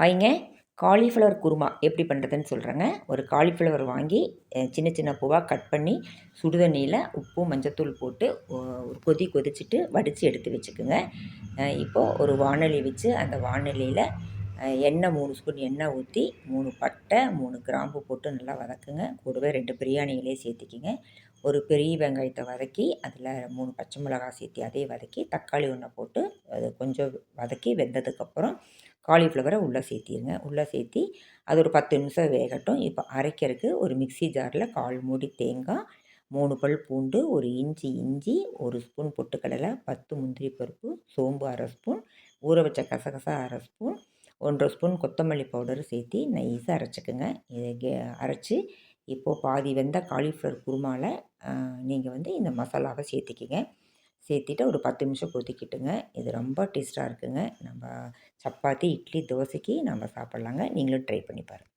ஹாய்ங்க. Cauliflower kurma எப்படி பண்ணுறதுன்னு சொல்கிறேங்க. ஒரு காலிஃப்ளவர் வாங்கி சின்ன சின்ன பூவா கட் பண்ணி சுடுதண்ணியில் உப்பு மஞ்சத்தூள் போட்டு ஒரு கொதிச்சுட்டு வடித்து எடுத்து வச்சுக்குங்க. இப்போது ஒரு வாணலி வச்சு அந்த வாணலியில் எண்ணெய் 3 ஸ்பூன் எண்ணெய் ஊற்றி 3 பட்டை 3 கிராம்பு போட்டு நல்லா வதக்குங்க. கூடவே 2 பிரியாணி இலையை சேர்த்திக்கிங்க. ஒரு பெரிய வெங்காயத்தை வதக்கி அதில் 3 பச்சை மிளகாய் சேர்த்தி அதே வதக்கி தக்காளி ஒன்றை போட்டு அது கொஞ்சம் வதக்கி வெந்ததுக்கப்புறம் காலிஃப்ளவரை உள்ளே சேர்த்திருங்க. உள்ளே சேர்த்தி அது ஒரு 10 நிமிஷம் வேகட்டும். இப்போ அரைக்கிறதுக்கு ஒரு மிக்ஸி ஜாரில் 1/4 மூடி தேங்காய், 3 பல் பூண்டு, ஒரு இஞ்சி, 1 ஸ்பூன் பொட்டுக்கடலை, 10 முந்திரி பருப்பு, சோம்பு 1/2 ஸ்பூன், ஊற வச்ச கசகசா 1/2 ஸ்பூன், 1 ஸ்பூன் கொத்தமல்லி பவுடர் சேர்த்தி நைஸாக அரைச்சிக்குங்க. இதை அரைச்சி இப்போது பாதி வெந்த காலிஃப்ளவர் குருமாவில் நீங்கள் இந்த மசாலாவை சேர்த்திக்கிங்க. சேர்த்திட்டு ஒரு 10 நிமிஷம் கொதிக்கட்டுங்க. இது ரொம்ப டேஸ்ட்டாக இருக்குங்க. நம்ம சப்பாத்தி, இட்லி, தோசைக்கு நம்ம சாப்பிட்லாங்க. நீங்களும் ட்ரை பண்ணி பாருங்கள்.